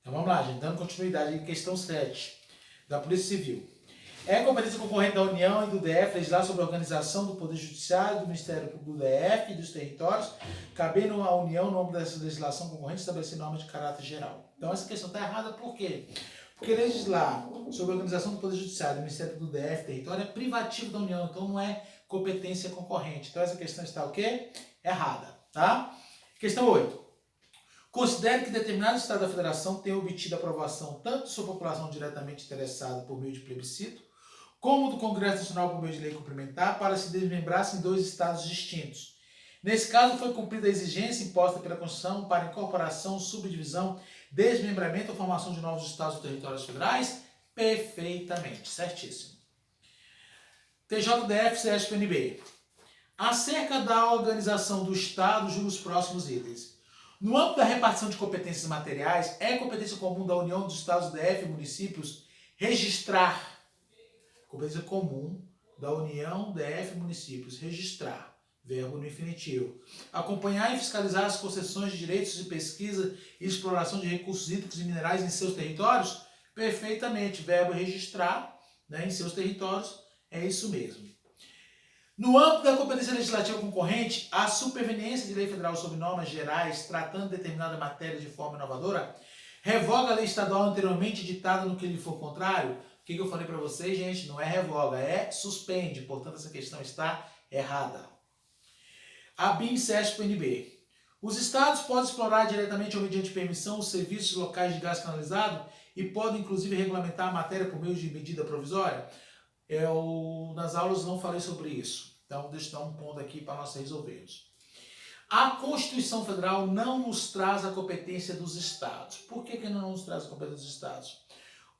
Então vamos lá, gente, dando continuidade em questão 7 da Polícia Civil. É competência concorrente da União e do DF legislar sobre a organização do Poder Judiciário, do Ministério Público do DF e dos territórios, cabendo à União, no âmbito dessa legislação concorrente, estabelecer normas de caráter geral. Então essa questão está errada por quê? Porque legislar sobre a organização do Poder Judiciário, do Ministério do DF e território é privativo da União, então não é competência concorrente. Então essa questão está o quê? Errada, tá? Questão 8. Considere que determinado Estado da Federação tenha obtido aprovação tanto de sua população diretamente interessada por meio de plebiscito, como do Congresso Nacional por meio de lei complementar, para se desmembrar-se em dois Estados distintos. Nesse caso, foi cumprida a exigência imposta pela Constituição para incorporação, subdivisão, desmembramento ou formação de novos Estados ou territórios federais? Perfeitamente, certíssimo. TJDF, CSPNB. Acerca da organização do Estado, julgue os próximos itens. No âmbito da repartição de competências materiais, é competência comum da União dos Estados, DF e municípios registrar. Competência comum da União, DF e municípios, registrar. Verbo no infinitivo. Acompanhar e fiscalizar as concessões de direitos de pesquisa e exploração de recursos hídricos e minerais em seus territórios? Perfeitamente. Verbo registrar, né, em seus territórios, é isso mesmo. No âmbito da competência legislativa concorrente, a superveniência de lei federal sobre normas gerais tratando determinada matéria de forma inovadora revoga a lei estadual anteriormente ditada no que lhe for contrário? O que eu falei para vocês, gente? Não é revoga, é suspende. Portanto, essa questão está errada. A BIM-CESP-NB. Os estados podem explorar diretamente ou mediante permissão os serviços locais de gás canalizado e podem, inclusive, regulamentar a matéria por meio de medida provisória? Nas aulas não falei sobre isso. Então, deixa eu dar um ponto aqui para nós resolvermos. A Constituição Federal não nos traz a competência dos estados. Por que não nos traz a competência dos estados?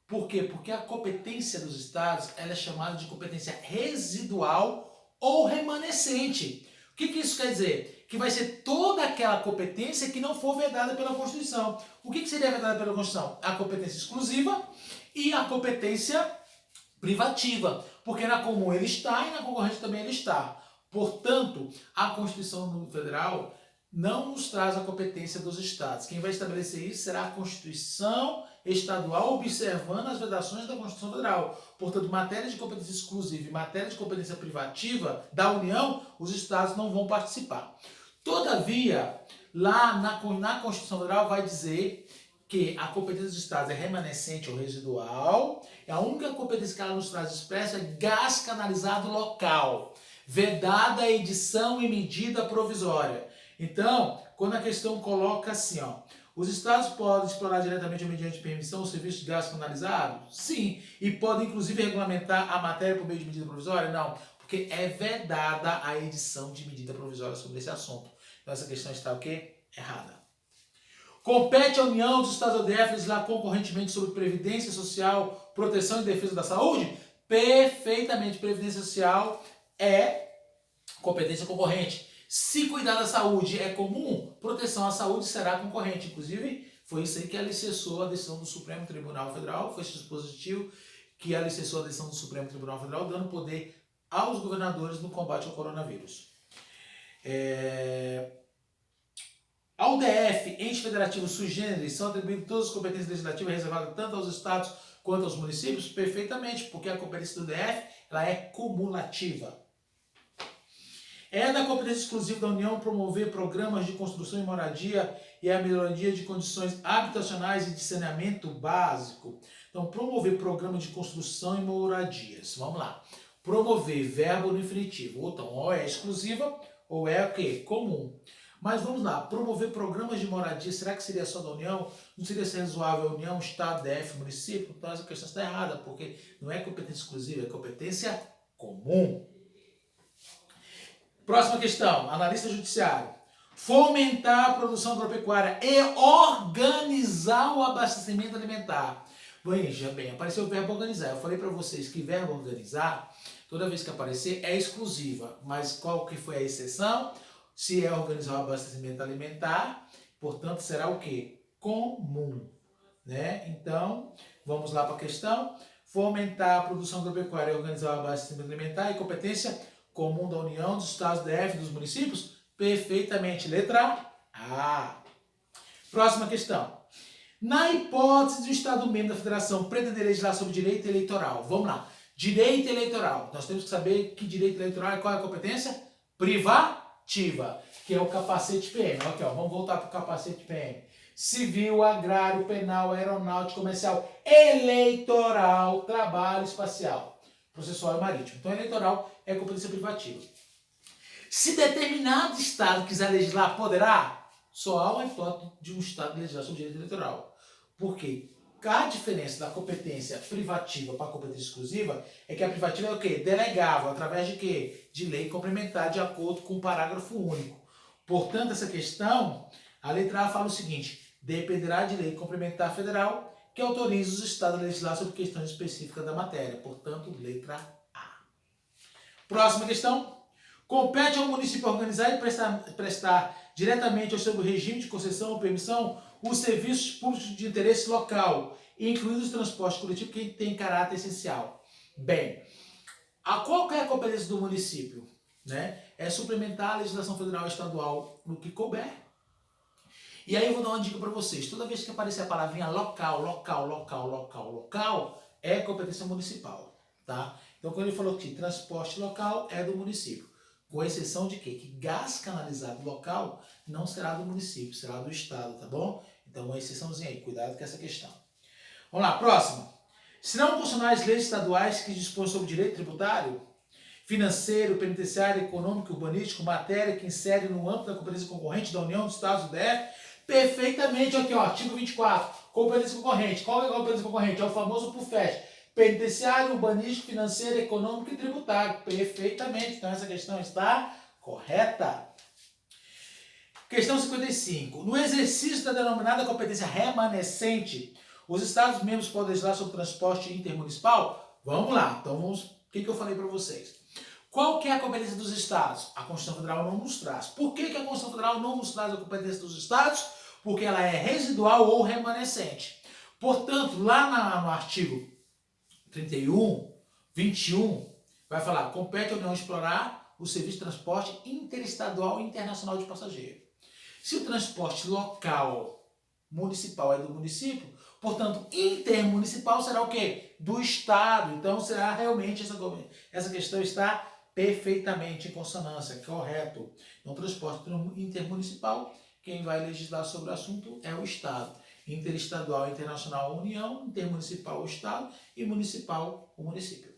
Por quê? Porque a competência dos estados ela é chamada de competência residual ou remanescente. O que isso quer dizer? Que vai ser toda aquela competência que não for vedada pela Constituição. O que seria vedada pela Constituição? A competência exclusiva e a competência privativa, porque na comum ele está e na concorrente também ele está. Portanto, a Constituição Federal não nos traz a competência dos estados. Quem vai estabelecer isso será a Constituição Estadual, observando as vedações da Constituição Federal. Portanto, matéria de competência exclusiva e matéria de competência privativa da União, os estados não vão participar. Todavia, lá na Constituição Federal vai dizer que a competência dos estados é remanescente ou residual, e a única competência que ela nos traz expressa é gás canalizado local, vedada a edição e medida provisória. Então, quando a questão coloca assim, ó, os estados podem explorar diretamente ou mediante permissão o serviço de gás canalizado? Sim. E podem, inclusive, regulamentar a matéria por meio de medida provisória? Não, porque é vedada a edição de medida provisória sobre esse assunto. Então, essa questão está o quê? Errada. Compete à União dos Estados DF legislar concorrentemente sobre previdência social, proteção e defesa da saúde? Perfeitamente. Previdência social é competência concorrente. Se cuidar da saúde é comum, proteção à saúde será concorrente. Inclusive, foi isso aí que alicerçou a decisão do Supremo Tribunal Federal, foi esse dispositivo que alicerçou a decisão do Supremo Tribunal Federal, dando poder aos governadores no combate ao coronavírus. Ao DF, ente federativo sui generis, são atribuídas todas as competências legislativas reservadas tanto aos estados quanto aos municípios? Perfeitamente, porque a competência do DF ela é cumulativa. É da competência exclusiva da União promover programas de construção e moradia e a melhoria de condições habitacionais e de saneamento básico. Então, promover programas de construção e moradias. Vamos lá. Promover, verbo no infinitivo. Então, ou é exclusiva ou é o quê? Comum. Mas vamos lá, promover programas de moradia, será que seria só da União? Não seria razoável a União, Estado, DF, município? Então essa questão está errada, porque não é competência exclusiva, é competência comum. Próxima questão, analista judiciário. Fomentar a produção agropecuária e organizar o abastecimento alimentar. Veja bem, apareceu o verbo organizar. Eu falei para vocês que verbo organizar, toda vez que aparecer, é exclusiva. Mas qual que foi a exceção? Se é organizar o abastecimento alimentar, portanto, será o quê? Comum. Né? Então, vamos lá para a questão. Fomentar a produção agropecuária e organizar o abastecimento alimentar e competência comum da União, dos Estados, DF e dos municípios? Perfeitamente. Letra A. Próxima questão. Na hipótese de um Estado membro da Federação pretender legislar sobre direito eleitoral, vamos lá. Direito eleitoral. Nós temos que saber que direito eleitoral e qual é a competência? Privativa, que é o capacete PM. Aqui, ó, vamos voltar para o capacete PM. Civil, agrário, penal, aeronáutico, comercial, eleitoral, trabalho, espacial, processual e marítimo. Então, eleitoral é competência privativa. Se determinado Estado quiser legislar, poderá? Só há uma hipótese de um Estado legislar sobre direito eleitoral. Por quê? A diferença da competência privativa para a competência exclusiva é que a privativa é o quê? Delegável, através de quê? De lei complementar, de acordo com o parágrafo único. Portanto, essa questão, a letra A fala o seguinte: dependerá de lei complementar federal que autorize os Estados a legislar sobre questões específicas da matéria. Portanto, letra A. Próxima questão. Compete ao município organizar e prestar diretamente ao seu regime de concessão ou permissão os serviços públicos de interesse local, incluindo os transportes coletivos que têm caráter essencial. Bem, qual é a competência do município? Né? É suplementar a legislação federal e estadual no que couber. E aí eu vou dar uma dica para vocês. Toda vez que aparecer a palavrinha local, é competência municipal. Tá? Então, quando ele falou que transporte local é do município. Com exceção de quê? Que gás canalizado local não será do município, será do estado, tá bom? Então, uma exceçãozinha aí, cuidado com essa questão. Vamos lá, próxima. Serão funcionais leis estaduais que dispõem sobre direito tributário, financeiro, penitenciário, econômico, urbanístico, matéria que insere no âmbito da competência concorrente da União, dos Estados do DF? Perfeitamente, aqui ó, artigo 24, competência concorrente. Qual é a competência concorrente? É o famoso PUFET. Penitenciário, urbanístico, financeiro, econômico e tributário. Perfeitamente. Então essa questão está correta. Questão 55. No exercício da denominada competência remanescente, os Estados membros podem legislar sobre transporte intermunicipal? Vamos lá. Então vamos. O que eu falei para vocês? Qual que é a competência dos Estados? A Constituição Federal não nos traz. Por que a Constituição Federal não nos traz a competência dos Estados? Porque ela é residual ou remanescente. Portanto, lá no artigo 31, 21, vai falar: compete à União explorar o serviço de transporte interestadual e internacional de passageiro. Se o transporte local, municipal é do município, portanto, intermunicipal será o quê? Do Estado. Então, será realmente essa questão está perfeitamente em consonância, correto. Então, transporte intermunicipal, quem vai legislar sobre o assunto é o Estado. Interestadual e internacional, a União, intermunicipal, o Estado, e municipal, o município.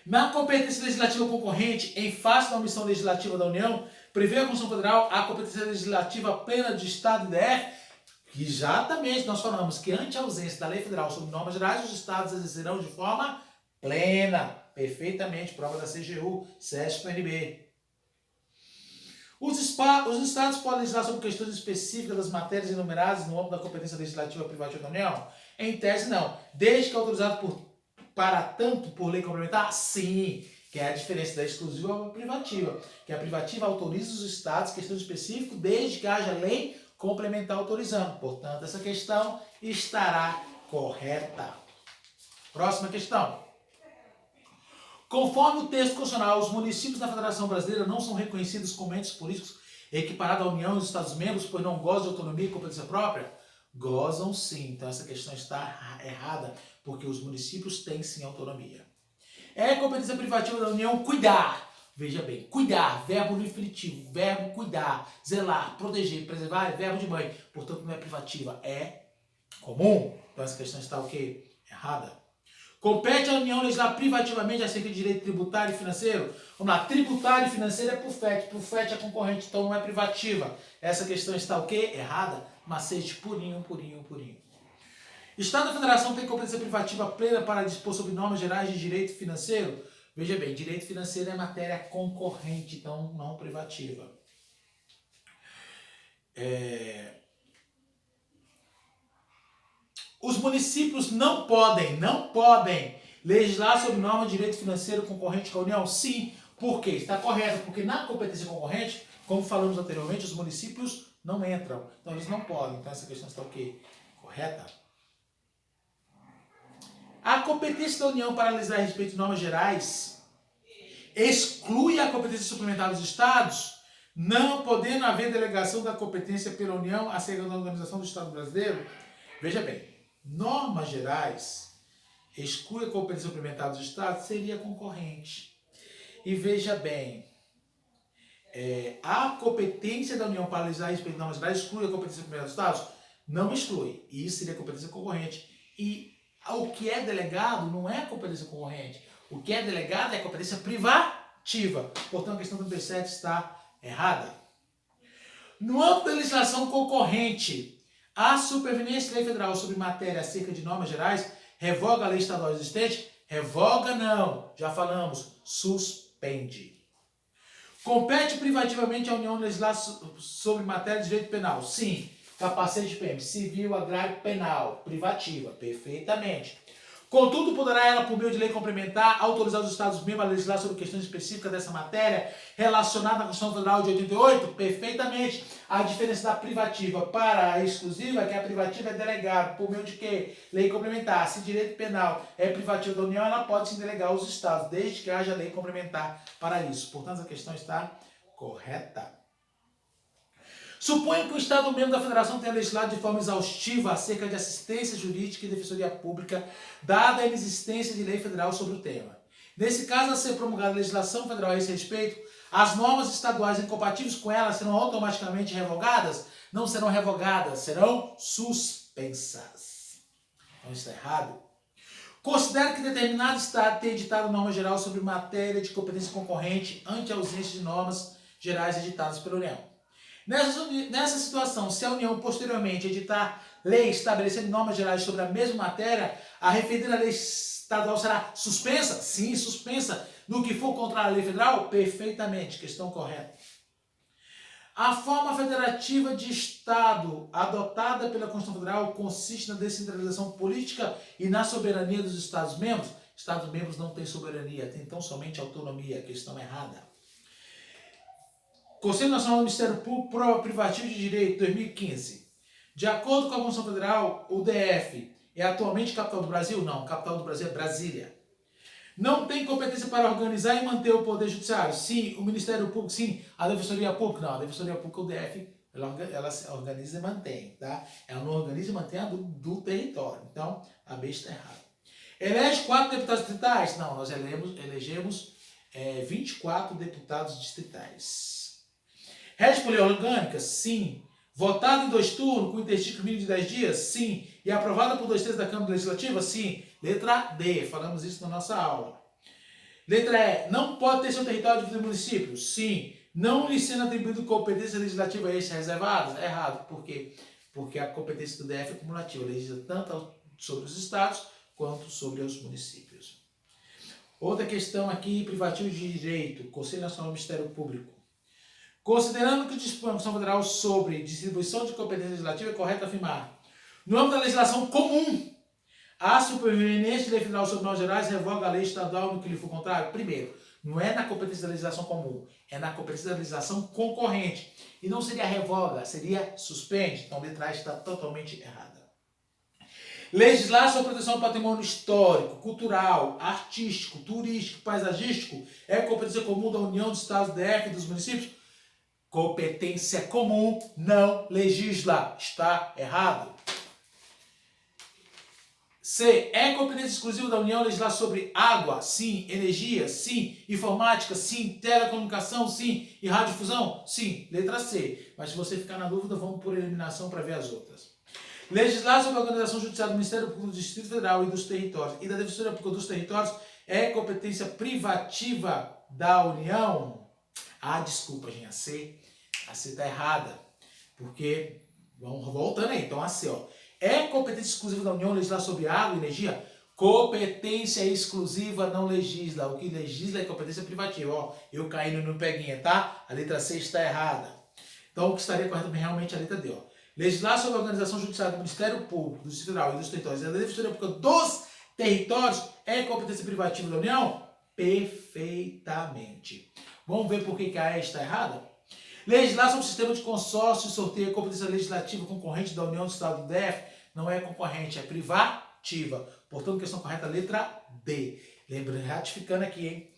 Na competência legislativa concorrente, em face da omissão legislativa da União, prevê a Constituição Federal a competência legislativa plena de Estado e DF, que exatamente nós falamos que, ante a ausência da lei federal sobre normas gerais, os Estados exercerão de forma plena, perfeitamente, prova da CGU, SESC, PNB. Os Estados podem legislar sobre questões específicas das matérias enumeradas no âmbito da competência legislativa privativa da União? Em tese, não. Desde que é autorizado para tanto por lei complementar? Sim, que é a diferença da exclusiva ou privativa. Que a privativa autoriza os Estados questões específicas desde que haja lei complementar autorizando. Portanto, essa questão estará correta. Próxima questão. Conforme o texto constitucional, os municípios da Federação Brasileira não são reconhecidos como entes políticos equiparados à União e aos Estados-membros, pois não gozam de autonomia e competência própria? Gozam sim. Então essa questão está errada, porque os municípios têm sim autonomia. É competência privativa da União cuidar. Veja bem, cuidar, verbo no infinitivo, verbo cuidar, zelar, proteger, preservar é verbo de mãe. Portanto, não é privativa, é comum. Então essa questão está o quê? Errada. Compete à União legislar privativamente acerca de direito tributário e financeiro? Vamos lá, tributário e financeiro é PUFET. PUFET é concorrente, então não é privativa. Essa questão está o quê? Errada. Macete purinho. Estado da Federação tem competência privativa plena para dispor sobre normas gerais de direito financeiro? Veja bem, direito financeiro é matéria concorrente, então não privativa. Os municípios não podem legislar sobre norma de direito financeiro concorrente com a União? Sim. Por quê? Está correto, porque na competência concorrente, como falamos anteriormente, os municípios não entram. Então eles não podem. Então essa questão está o quê? Correta. A competência da União para legislar a respeito de normas gerais exclui a competência suplementar dos Estados? não podendo haver delegação da competência pela União acerca da organização do Estado brasileiro. Veja bem, normas gerais, exclui a competência suplementar dos Estados, seria concorrente. E veja bem, a competência da União para legislar a respeito de normas gerais exclui a competência suplementar dos Estados? Não exclui. Isso seria competência concorrente. E o que é delegado não é competência concorrente. O que é delegado é competência privativa. Portanto, a questão 37 está errada. No âmbito da legislação concorrente, a superveniência da lei federal sobre matéria acerca de normas gerais revoga a lei estadual existente? Revoga não. Já falamos. Suspende. Compete privativamente à União legislar sobre matéria de direito penal? Sim. Capacete PM, civil, agrário, penal, privativa, perfeitamente. Contudo, poderá ela, por meio de lei complementar, autorizar os Estados-membros a legislar sobre questões específicas dessa matéria relacionada à Constituição Federal de 88? Perfeitamente. A diferença da privativa para a exclusiva é que a privativa é delegada por meio de quê? Lei complementar. Se direito penal é privativo da União, ela pode se delegar aos Estados, desde que haja lei complementar para isso. Portanto, a questão está correta. Suponha que o Estado membro da Federação tenha legislado de forma exaustiva acerca de assistência jurídica e defensoria pública, dada a inexistência de lei federal sobre o tema. Nesse caso, a ser promulgada a legislação federal a esse respeito, as normas estaduais incompatíveis com ela serão automaticamente revogadas? Não serão revogadas, serão suspensas. Então, isso está errado. Considero que determinado Estado tenha editado norma geral sobre matéria de competência concorrente ante a ausência de normas gerais editadas pela União. Nessa situação, se a União posteriormente editar lei estabelecendo normas gerais sobre a mesma matéria, a referida lei estadual será suspensa? Sim, suspensa. No que for contrário à lei federal? Perfeitamente, questão correta. A forma federativa de Estado adotada pela Constituição Federal consiste na descentralização política e na soberania dos Estados-membros? Estados-membros não têm soberania, têm tão somente autonomia, questão errada. Conselho Nacional do Ministério Público, prova privativa de direito, 2015. De acordo com a Constituição Federal, o DF é atualmente capital do Brasil? Não, capital do Brasil é Brasília. Não tem competência para organizar e manter o Poder Judiciário? Sim. O Ministério Público? Sim. A Defensoria Pública? Não, a Defensoria Pública, o DF, ela organiza e mantém, tá? Ela não organiza e mantém a do território. Então, a B está errada. Elege 4 deputados distritais? Não, nós elegemos 24 deputados distritais. Rege por lei orgânica? Sim. Votada em 2 turnos, com interstício mínimo de 10 dias? Sim. E aprovada por 2/3 da Câmara Legislativa? Sim. Letra D, falamos isso na nossa aula. Letra E, não pode ter seu território dividido em municípios? Sim. Não lhe sendo atribuído competência legislativa extra reservadas? Errado. Por quê? Porque a competência do DF é cumulativa, legisla tanto sobre os estados quanto sobre os municípios. Outra questão aqui, privativo de direito, Conselho Nacional do Ministério Público. Considerando que dispõe a Constituição Federal sobre distribuição de competência legislativa, é correto afirmar: no âmbito da legislação comum, a superveniência de lei federal sobre normas gerais revoga a lei estadual no que lhe for contrário? Primeiro, não é na competência da legislação comum, é na competência da legislação concorrente. E não seria revoga, seria suspende. Então, a letra A está totalmente errada. Legislar sobre proteção do patrimônio histórico, cultural, artístico, turístico, paisagístico é competência comum da União dos Estados, DF e dos municípios? Competência comum, não legisla. Está errado. C. É competência exclusiva da União legislar sobre água? Sim. Energia? Sim. Informática? Sim. Telecomunicação? Sim. E radiodifusão? Sim. Letra C. Mas se você ficar na dúvida, vamos por eliminação para ver as outras. Legislar sobre a organização judiciária do Ministério Público do Distrito Federal e dos territórios e da Defensoria Pública dos Territórios é competência privativa da União? Ah, desculpa, gente, a C está errada, porque, vamos voltando aí, então a C, ó, é competência exclusiva da União legislar sobre água e energia? Competência exclusiva não legisla, o que legisla é competência privativa, ó, eu caí no peguinha, tá? A letra C está errada. Então, o que estaria correto realmente é a letra D, ó. Legislar sobre a organização judiciária do Ministério Público, do Distrito Federal e dos territórios e da Defensoria Pública dos territórios é competência privativa da União? Perfeitamente. Vamos ver por que a E está errada? Legislar sobre o sistema de consórcio e sorteio é competência legislativa concorrente da União do Estado do DF? Não é concorrente, é privativa. Portanto, questão correta, letra D. Lembrando, ratificando aqui, hein?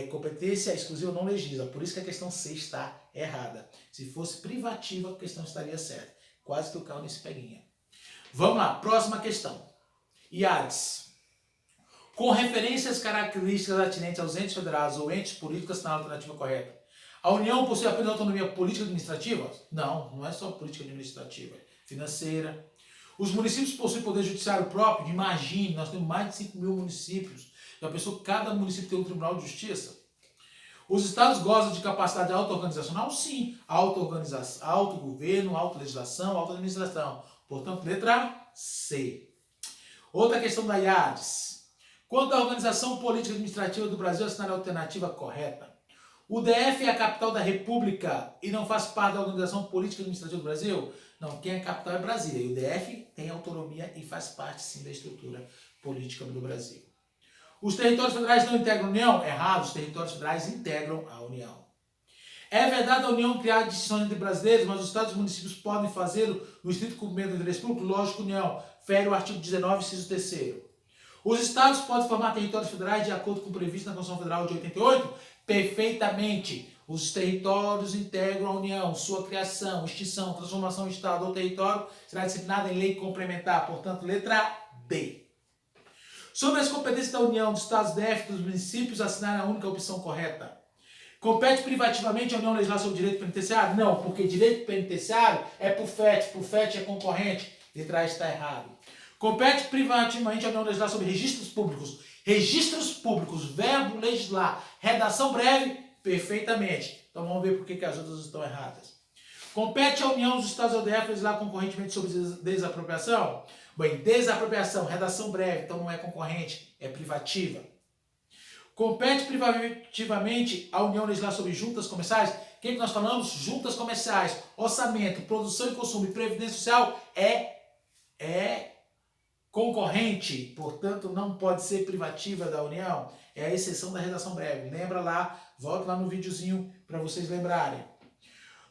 Competência exclusiva não legisla, por isso que a questão C está errada. Se fosse privativa, a questão estaria certa. Quase que eu caio nesse peguinha. Vamos lá, próxima questão. IADES. Com referência às características atinentes aos entes federados ou entes políticos, assinala a alternativa correta. A União possui apenas autonomia política e administrativa? Não, não é só política administrativa, é financeira. Os municípios possuem poder judiciário próprio? Imagine, nós temos mais de 5 mil municípios. Já pensou que cada município tem um tribunal de justiça? Os estados gozam de capacidade auto-organizacional? Sim. Auto-organização, autogoverno, autolegislação, auto-administração. Portanto, letra C. Outra questão da IADES. Quanto à organização política administrativa do Brasil, assinale a alternativa correta. O DF é a capital da República e não faz parte da organização política administrativa do Brasil? Não, quem é a capital é Brasília. E o DF tem autonomia e faz parte, sim, da estrutura política do Brasil. Os territórios federais não integram a União? Errado, os territórios federais integram a União. É verdade a União criar distinções entre brasileiros, mas os estados e municípios podem fazê-lo no estrito cumprimento do interesse público? Lógico, União. Fere o artigo 19, inciso 3º. Os estados podem formar territórios federais de acordo com o previsto na Constituição Federal de 88? Perfeitamente. Os territórios integram a União, sua criação, extinção, transformação em estado ou território será disciplinada em lei complementar. Portanto, letra D. Sobre as competências da União, dos estados, DF e dos municípios, assinar a única opção correta. Compete privativamente a União legislar sobre direito penitenciário? Não, porque direito penitenciário é por FET é concorrente. Letra A está errado. Compete privativamente a União legislar sobre registros públicos? Registros públicos, verbo legislar, redação breve, perfeitamente. Então vamos ver por que as outras estão erradas. Compete à União dos Estados e ao DF legislar concorrentemente sobre desapropriação? Bem, desapropriação, redação breve, então não é concorrente, é privativa. Compete privativamente a União legislar sobre juntas comerciais? O que nós falamos? Juntas comerciais, orçamento, produção e consumo e previdência social é concorrente, portanto não pode ser privativa da União, é a exceção da redação breve. Lembra lá, volta lá no videozinho para vocês lembrarem.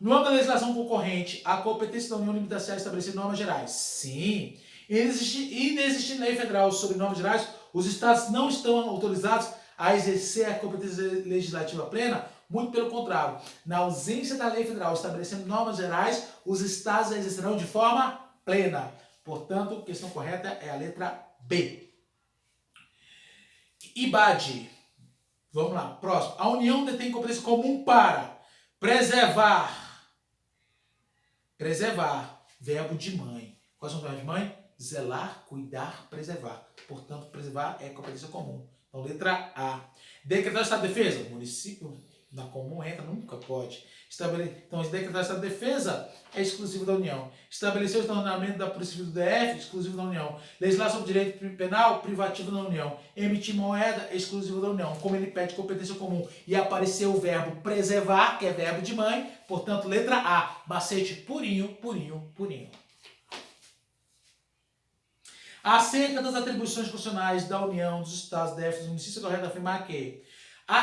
No âmbito da legislação concorrente, a competência da União limita-se a estabelecer normas gerais? Sim. Inexistindo lei federal sobre normas gerais, os estados não estão autorizados a exercer a competência legislativa plena? Muito pelo contrário. Na ausência da lei federal estabelecendo normas gerais, os estados a exercerão de forma plena. Portanto, a questão correta é a letra B. IBAD. Vamos lá, próximo. A União detém competência comum para preservar. Preservar, verbo de mãe. Quais são os verbos de mãe? Zelar, cuidar, preservar. Portanto, preservar é competência comum. Então, letra A. Decretar estado de defesa. O município na comum entra, nunca pode. Então, decretar estado de defesa é exclusivo da União. Estabelecer o estacionamento da Polícia Civil do DF, exclusivo da União. Legislar sobre direito penal, privativo da União. Emitir moeda, exclusivo da União. Como ele pede competência comum e apareceu o verbo preservar, que é verbo de mãe, portanto, letra A. Macete purinho, purinho, purinho. Acerca das atribuições constitucionais da União, dos Estados, DF e dos municípios, é correto afirmar que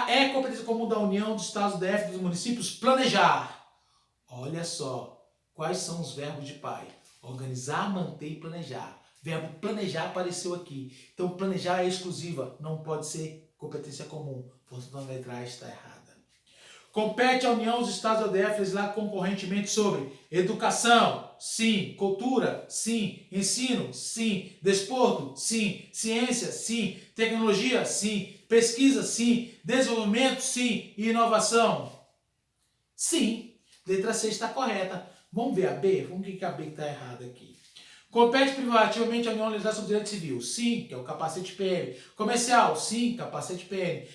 é competência comum da União, dos Estados, DF e dos municípios planejar. Olha só, quais são os verbos de pai? Organizar, manter e planejar. Verbo planejar apareceu aqui. Então, planejar é exclusiva, não pode ser competência comum. Portanto, a letra A está errada. Compete à União, os Estados e ao DF legislar concorrentemente sobre educação, sim. Cultura, sim. Ensino, sim. Desporto, sim. Ciência, sim. Tecnologia, sim. Pesquisa, sim. Desenvolvimento, sim. E inovação, sim. Letra C está correta. Vamos ver a B? Vamos ver que a B está errada aqui. Compete privativamente à União legislar sobre direito civil? Sim, que é o capacete PM. Comercial? Sim, capacete PM.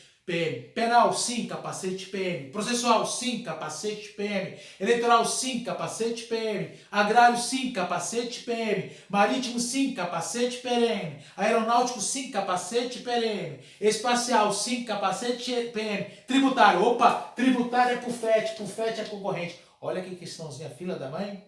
Penal, sim, capacete PM. Processual, sim, capacete PM. Eleitoral, sim, capacete PM. Agrário, sim, capacete PM. Marítimo, sim, capacete PM. Aeronáutico, sim, capacete PM. Espacial, sim, capacete PM. Tributário, opa, tributário é por FET é concorrente. Olha que questãozinha, fila da mãe,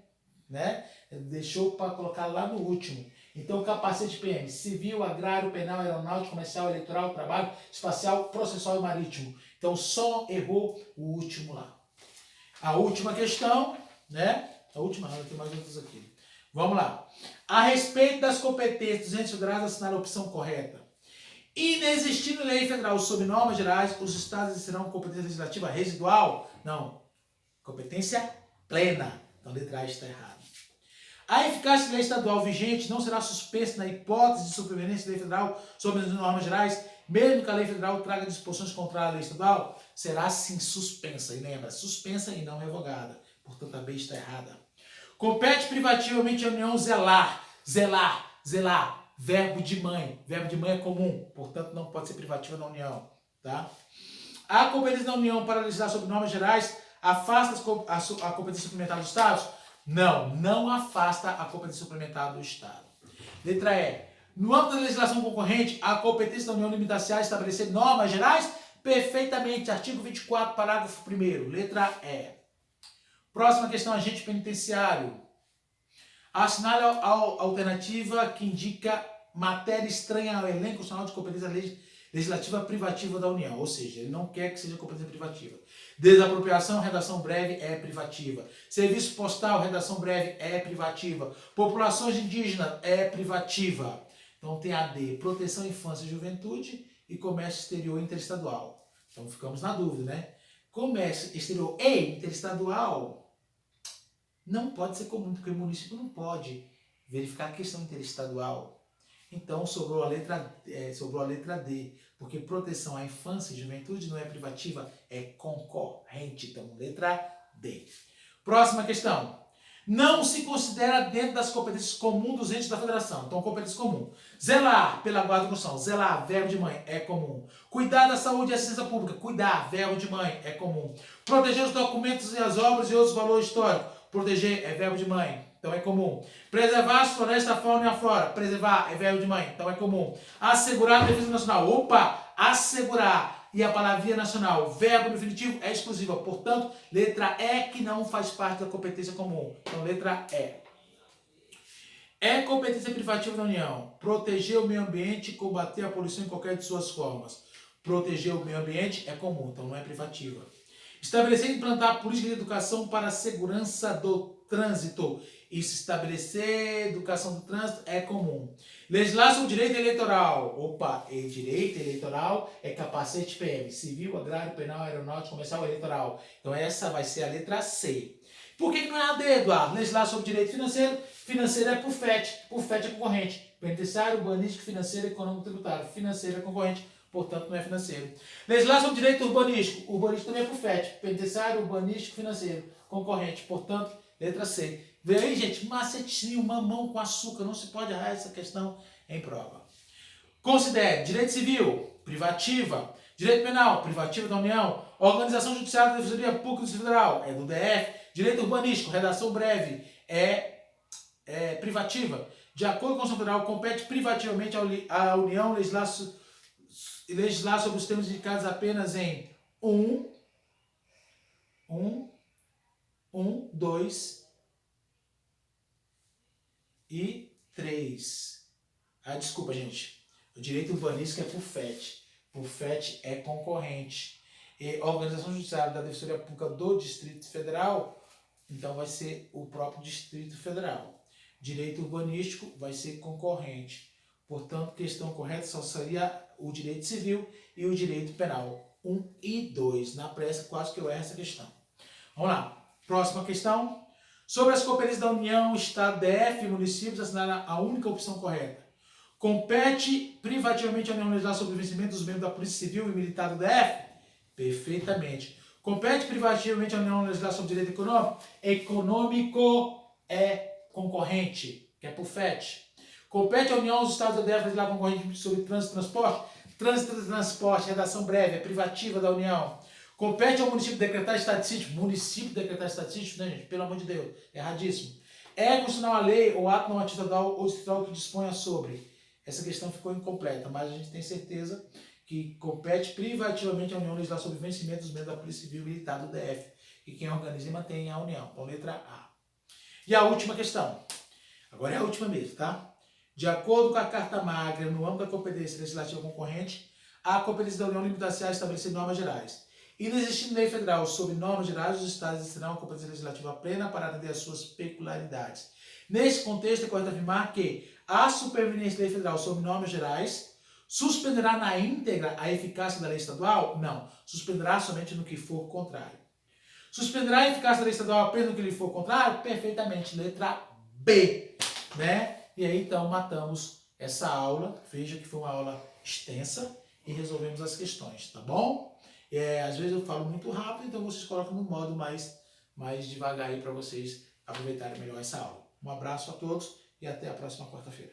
né? Deixou para colocar lá no último. Então, capacete PM, civil, agrário, penal, aeronáutico, comercial, eleitoral, trabalho, espacial, processual e marítimo. Então, só errou o último lá. A última questão, né? A última, não, tem mais outras aqui. Vamos lá. A respeito das competências dos entes federais, assinar a opção correta. Inexistindo lei federal sob normas gerais, os estados serão competência legislativa residual? Não. Competência plena. Então, letra A está errada. A eficácia da lei estadual vigente não será suspensa na hipótese de superveniência da lei federal sobre as normas gerais, mesmo que a lei federal traga disposições contrárias à lei estadual? Será sim suspensa. E lembra, suspensa e não revogada. Portanto, a B está errada. Compete privativamente à União zelar. Zelar. Verbo de mãe. Verbo de mãe é comum. Portanto, não pode ser privativa na União. Tá? A competência da União para legislar sobre normas gerais afasta a competência suplementar dos Estados? Não afasta a competência suplementar do Estado. Letra E. No âmbito da legislação concorrente, a competência da União limita-se a estabelecer normas gerais? Perfeitamente. Artigo 24, parágrafo 1º. Letra E. Próxima questão, agente penitenciário. Assinale a alternativa que indica matéria estranha ao elenco nacional de competência legislativa privativa da União. Ou seja, ele não quer que seja competência privativa. Desapropriação, redação breve é privativa. Serviço postal, redação breve é privativa. Populações indígenas é privativa. Então tem a D, proteção, infância e juventude e comércio exterior interestadual. Então ficamos na dúvida, né? Comércio exterior e interestadual não pode ser comum, porque o município não pode verificar a questão interestadual. Então sobrou a letra D, porque proteção à infância e juventude não é privativa, é concorrente. Então, letra D. Próxima questão. Não se considera dentro das competências comuns dos entes da federação. Então, competência comum. Zelar pela guarda e construção. Zelar, verbo de mãe, é comum. Cuidar da saúde e assistência pública. Cuidar, verbo de mãe, é comum. Proteger os documentos e as obras e outros valores históricos. Proteger é verbo de mãe, então é comum. Preservar as florestas, a fauna e a flora. Preservar é verbo de mãe, então é comum. Assegurar a defesa nacional. Opa! Assegurar. E a palavrinha nacional, verbo definitivo, é exclusiva. Portanto, letra E que não faz parte da competência comum. Então, letra E. É competência privativa da União. Proteger o meio ambiente e combater a poluição em qualquer de suas formas. Proteger o meio ambiente é comum, então não é privativa. Estabelecer e implantar política de educação para a segurança do trânsito. Isso, estabelecer educação do trânsito é comum. Legislar sobre direito eleitoral. Opa, direito eleitoral é capacete PM. Civil, agrário, penal, aeronáutico, comercial, eleitoral. Então essa vai ser a letra C. Por que não é a D, Eduardo? Legislar sobre direito financeiro. Financeiro é PUFET. PUFET é concorrente. Penitenciário, urbanístico, financeiro, econômico, tributário. Financeiro é concorrente. Portanto, não é financeiro. Legislar sobre direito urbanístico. Urbanístico também é PUFET. Penitenciário, urbanístico, financeiro. Concorrente. Portanto, letra C. Vê aí, gente, macetinho, mamão com açúcar. Não se pode errar essa questão em prova. Considere direito civil, privativa. Direito penal, privativa da União. Organização judiciária da Defensoria Pública do Distrito Federal, é do DF. Direito urbanístico, redação breve, é privativa. De acordo com a Constituição Federal, compete privativamente à União legislar sobre os termos indicados apenas em 2 e 3. Desculpa, gente. O direito urbanístico é PUFET. PUFET é concorrente. E a Organização Judiciária da Defensoria Pública do Distrito Federal, então vai ser o próprio Distrito Federal. Direito urbanístico vai ser concorrente. Portanto, questão correta só seria o direito civil e o direito penal. 1 e 2. Na pressa, quase que eu erro essa questão. Vamos lá. Próxima questão. Sobre as competências da União, Estado, DF e municípios, assinaram a única opção correta. Compete privativamente a União legislar sobre o vencimento dos membros da Polícia Civil e Militar do DF? Perfeitamente. Compete privativamente a União legislar sobre direito econômico? Econômico é concorrente, que é PUFET. Compete à União, os Estados do DF legislar concorrente sobre trânsito e transporte? Trânsito e transporte, redação breve, é privativa da União. Compete ao município decretar estado de sítio? Município decretar estado de sítio, né, gente? Pelo amor de Deus, erradíssimo. É constitucional a lei ou ato normativo estadual ou distrital que disponha sobre? Essa questão ficou incompleta, mas a gente tem certeza que compete privativamente à União legislar sobre o vencimento dos membros da Polícia Civil e Militar do DF. E quem organiza e mantém é a União. Então, letra A. E a última questão. Agora é a última mesmo, tá? De acordo com a Carta Magna, no âmbito da competência legislativa concorrente, a competência da União limita-se a estabelecer normas gerais. Inexistindo lei federal sobre normas gerais, os estados terão a competência legislativa plena para atender às suas peculiaridades. Nesse contexto, é correto afirmar que a superveniência da lei federal sobre normas gerais Suspenderá na íntegra a eficácia da lei estadual? Não. Suspenderá somente no que for contrário. Suspenderá a eficácia da lei estadual apenas no que lhe for contrário? Perfeitamente. Letra B. Né? E aí, então, matamos essa aula. Veja que foi uma aula extensa e resolvemos as questões, tá bom? Às vezes eu falo muito rápido, então vocês colocam no modo mais devagar aí para vocês aproveitarem melhor essa aula. Um abraço a todos e até a próxima quarta-feira.